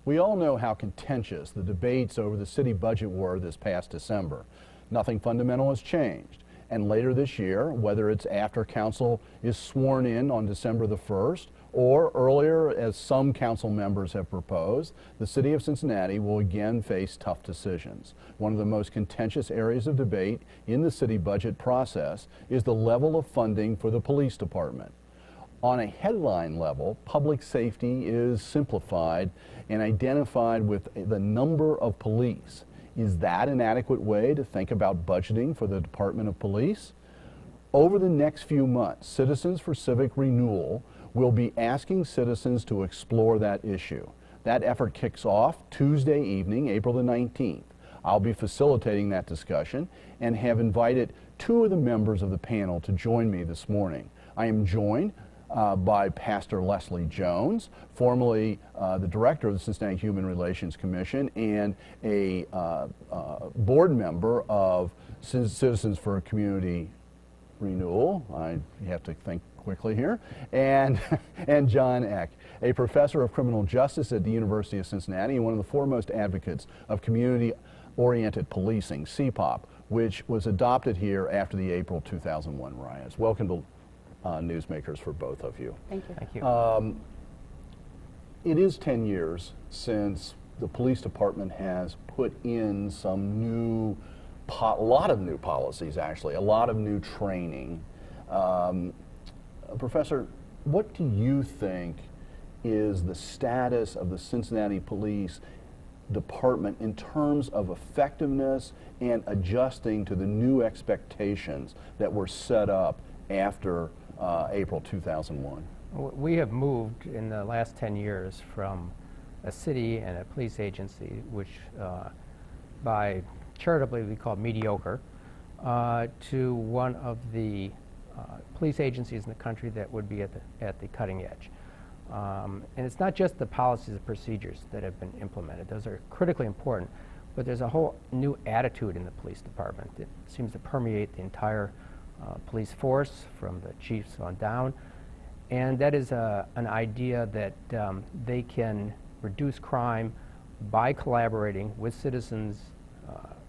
We all know how contentious the debates over the city budget were this past December. Nothing fundamental has changed. And later this year, whether it's after council is sworn in on December the 1st or earlier, as some council members have proposed, the city of Cincinnati will again face tough decisions. One of the most contentious areas of debate in the city budget process is the level of funding for the police department. On a headline level, public safety is simplified and identified with the number of police. Is that an adequate way to think about budgeting for the Department of Police? Over the next few months, Citizens for Civic Renewal will be asking citizens to explore that issue. That effort kicks off Tuesday evening, April the 19th. I'll be facilitating that discussion and have invited two of the members of the panel to join me this morning. I am joined by Pastor Lesley Jones, formerly the director of the Cincinnati Human Relations Commission and a board member of Citizens for Community Renewal. I have to think quickly here. And John Eck, a professor of criminal justice at the University of Cincinnati and one of the foremost advocates of community-oriented policing, CPOP, which was adopted here after the April 2001 riots. Welcome to Newsmakers for both of you. Thank you. Thank you. It is 10 years since the police department has put in some new, a lot of new policies actually, a lot of new training. Professor, what do you think is the status of the Cincinnati Police Department in terms of effectiveness and adjusting to the new expectations that were set up after April 2001? We have moved in the last 10 years from a city and a police agency, which by charitably we call mediocre, to one of the police agencies in the country that would be at the cutting edge. And it's not just the policies and procedures that have been implemented. Those are critically important, but there's a whole new attitude in the police department that seems to permeate the entire police force from the chiefs on down. And that is an idea that they can reduce crime by collaborating with citizens,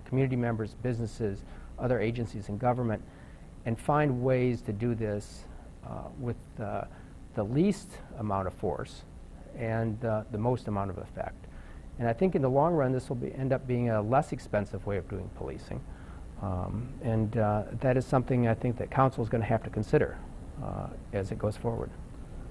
community members, businesses, other agencies in government, and find ways to do this with the least amount of force and the most amount of effect. And I think in the long run this will end up being a less expensive way of doing policing. And that is something I think that council is going to have to consider as it goes forward.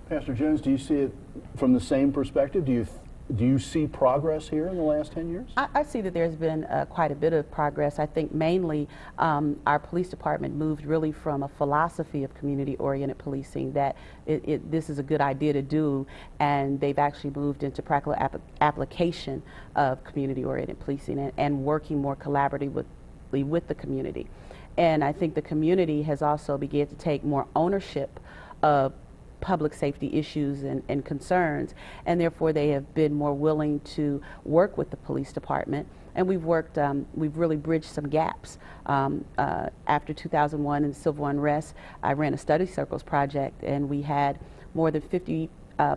Pastor Jones, do you see it from the same perspective? Do you see progress here in the last 10 years? I see that there's been quite a bit of progress. I think mainly our police department moved really from a philosophy of community-oriented policing that this is a good idea to do, and they've actually moved into practical application of community-oriented policing and working more collaboratively with the community. And I think the community has also begun to take more ownership of public safety issues and concerns, and therefore they have been more willing to work with the police department. And we've really bridged some gaps. After 2001 and civil unrest, I ran a study circles project, and we had more than 50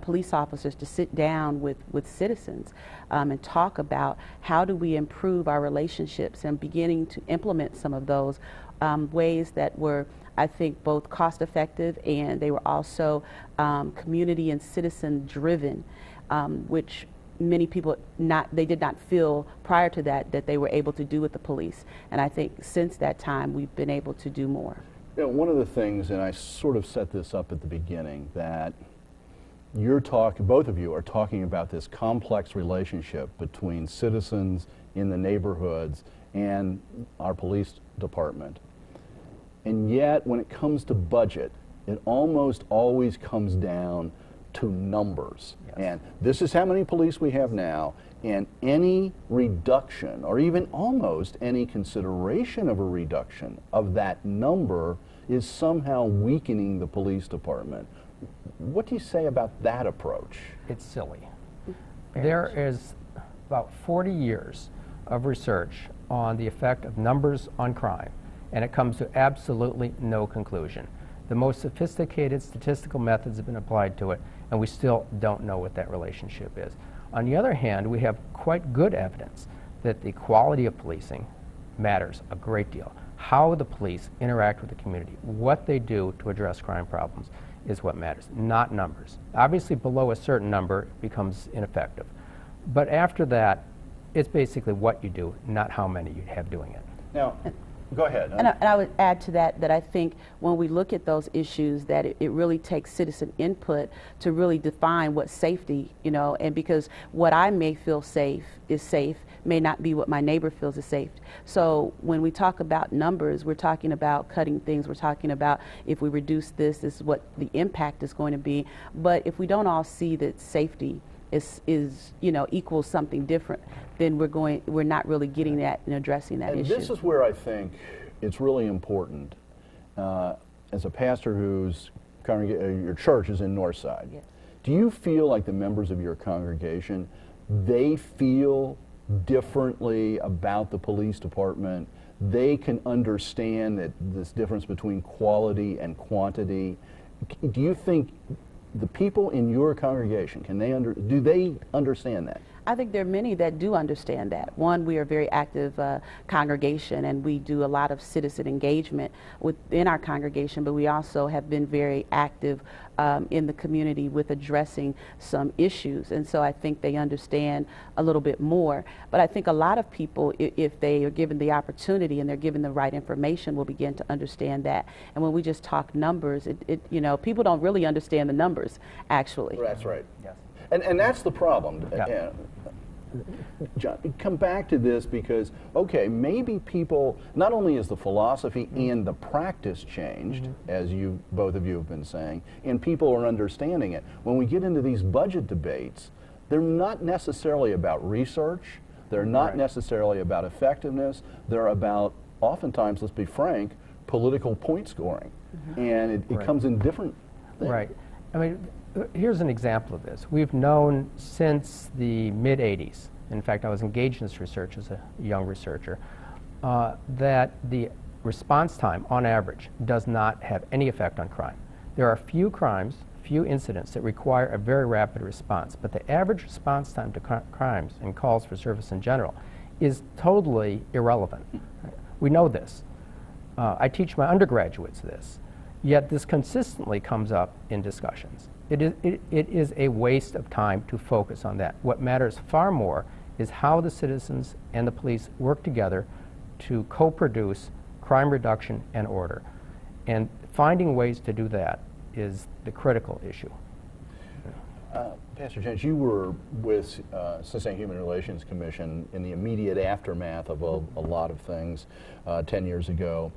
police officers to sit down with citizens and talk about how do we improve our relationships, and beginning to implement some of those ways that were, I think, both cost effective, and they were also community and citizen driven, which many people they did not feel prior to that they were able to do with the police. And I think since that time we've been able to do more. You know, one of the things, and I sort of set this up at the beginning, that both of you are talking about this complex relationship between citizens in the neighborhoods and our police department. And yet, when it comes to budget, it almost always comes down to numbers. Yes. And this is how many police we have now, and any reduction, or even almost any consideration of a reduction of that number, is somehow weakening the police department. What do you say about that approach? It's silly. There is about 40 years of research on the effect of numbers on crime, and it comes to absolutely no conclusion. The most sophisticated statistical methods have been applied to it, and we still don't know what that relationship is. On the other hand, we have quite good evidence that the quality of policing matters a great deal. How the police interact with the community, what they do to address crime problems is what matters, not numbers. Obviously, below a certain number, it becomes ineffective. But after that, it's basically what you do, not how many you have doing it. Now, go ahead. And I would add to that I think when we look at those issues that it really takes citizen input to really define what safety, and because what I may feel safe is safe may not be what my neighbor feels is safe. So when we talk about numbers, we're talking about cutting things, we're talking about if we reduce this is what the impact is going to be. But if we don't all see that safety is equals something different, then we're not really getting that and addressing that issue. And this is where I think it's really important as a pastor whose your church is in Northside. Yes. Do you feel like the members of your congregation, they feel differently about the police department? They can understand that this difference between quality and quantity. Do you think the people in your congregation, do they understand that? I think there are many that do understand that. One, we are a very active congregation, and we do a lot of citizen engagement within our congregation, but we also have been very active in the community with addressing some issues. And so I think they understand a little bit more. But I think a lot of people, if they are given the opportunity and they're given the right information, will begin to understand that. And when we just talk numbers, people don't really understand the numbers, actually. That's right. Yes. And that's the problem. Yeah. John, come back to this because, okay, maybe people, not only is the philosophy and the practice changed, as both of you have been saying, and people are understanding it. When we get into these budget debates, they're not necessarily about research, they're not necessarily about effectiveness, they're about, oftentimes, let's be frank, political point scoring. And it comes in different things. Right. I mean, here's an example of this. We've known since the mid-'80s, in fact, I was engaged in this research as a young researcher, that the response time, on average, does not have any effect on crime. There are few incidents that require a very rapid response, but the average response time to crimes and calls for service in general is totally irrelevant. We know this. I teach my undergraduates this. Yet this consistently comes up in discussions. It is a waste of time to focus on that. What matters far more is how the citizens and the police work together to co-produce crime reduction and order. And finding ways to do that is the critical issue. Pastor James, you were with Cincinnati Human Relations Commission in the immediate aftermath of a lot of things 10 years ago.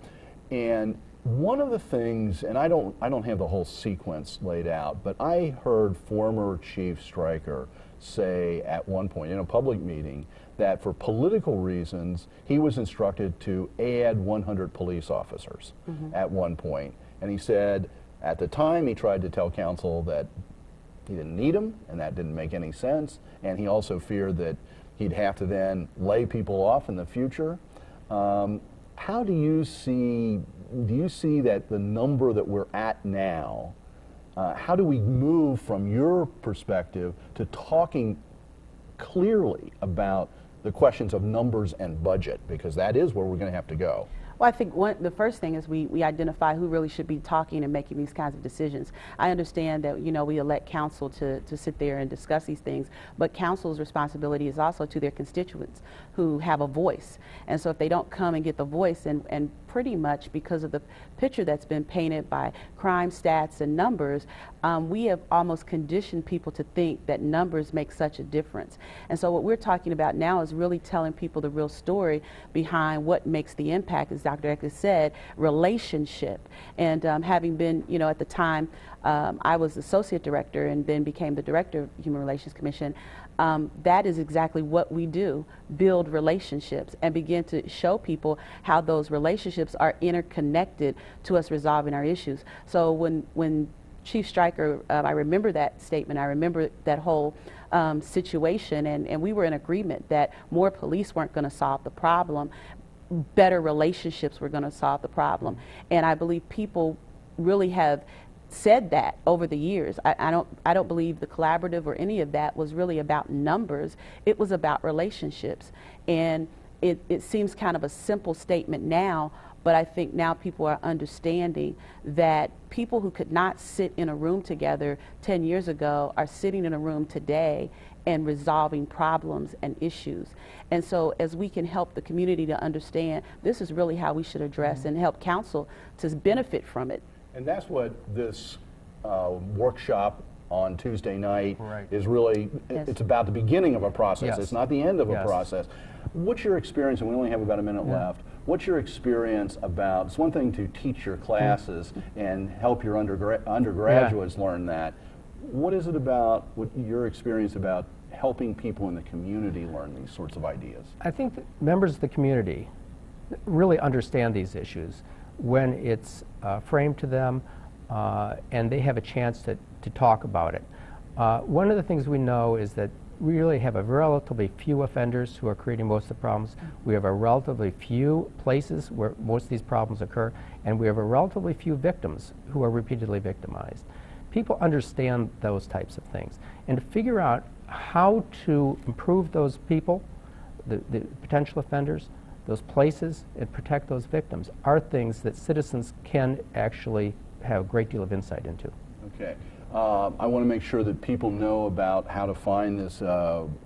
And one of the things, and I don't have the whole sequence laid out, but I heard former Chief Stryker say at one point in a public meeting that for political reasons he was instructed to add 100 police officers at one point. And he said at the time he tried to tell council that he didn't need them and that didn't make any sense, and he also feared that he'd have to then lay people off in the future. How do you see that the number that we're at now, how do we move from your perspective to talking clearly about the questions of numbers and budget, because that is where we're going to have to go? Well, I think the first thing is we identify who really should be talking and making these kinds of decisions. I understand that, we elect council to sit there and discuss these things, but council's responsibility is also to their constituents who have a voice. And so if they don't come and get the voice, and pretty much because of the picture that's been painted by crime stats and numbers, we have almost conditioned people to think that numbers make such a difference. And so what we're talking about now is really telling people the real story behind what makes the impact, as Dr. Eckes said, relationship. And having been, at the time, I was associate director and then became the director of Human Relations Commission. That is exactly what we do, build relationships and begin to show people how those relationships are interconnected to us resolving our issues. So when Chief Stryker, I remember that statement, I remember that whole situation, and we were in agreement that more police weren't going to solve the problem, better relationships were going to solve the problem. And I believe people really have said that over the years. I don't believe the collaborative or any of that was really about numbers. It was about relationships. And it seems kind of a simple statement now, but I think now people are understanding that people who could not sit in a room together 10 years ago are sitting in a room today and resolving problems and issues. And so as we can help the community to understand, this is really how we should address and help council to benefit from it. And that's what this workshop on Tuesday night is really, it's about the beginning of a process. Yes. It's not the end of a Yes. process. What's your experience, and we only have about a minute left, what's your experience about, it's one thing to teach your classes and help your undergraduates learn that. What is it about, what your experience about helping people in the community learn these sorts of ideas? I think that members of the community really understand these issues when it's framed to them and they have a chance to talk about it. One of the things we know is that we really have a relatively few offenders who are creating most of the problems. We have a relatively few places where most of these problems occur, and we have a relatively few victims who are repeatedly victimized. People understand those types of things, and to figure out how to improve those people, the potential offenders, those places, and protect those victims are things that citizens can actually have a great deal of insight into. Okay. I want to make sure that people know about how to find this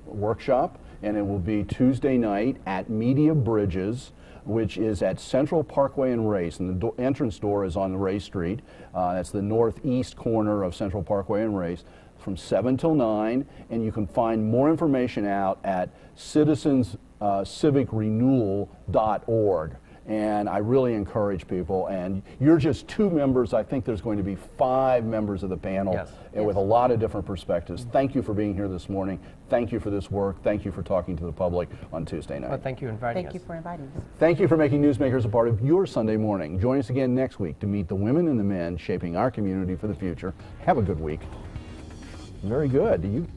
workshop, and it will be Tuesday night at Media Bridges, which is at Central Parkway and Race, and the entrance door is on Ray Street. That's the northeast corner of Central Parkway and Race, from 7 till 9, and you can find more information out at citizenscivicrenewal.org. And I really encourage people, and you're just 2 members. I think there's going to be 5 members of the panel with a lot of different perspectives. Thank you for being here this morning. Thank you for this work. Thank you for talking to the public on Tuesday night. Well, thank you for inviting us. Thank you for inviting us. Thank you for making Newsmakers a part of your Sunday morning. Join us again next week to meet the women and the men shaping our community for the future. Have a good week. Very good.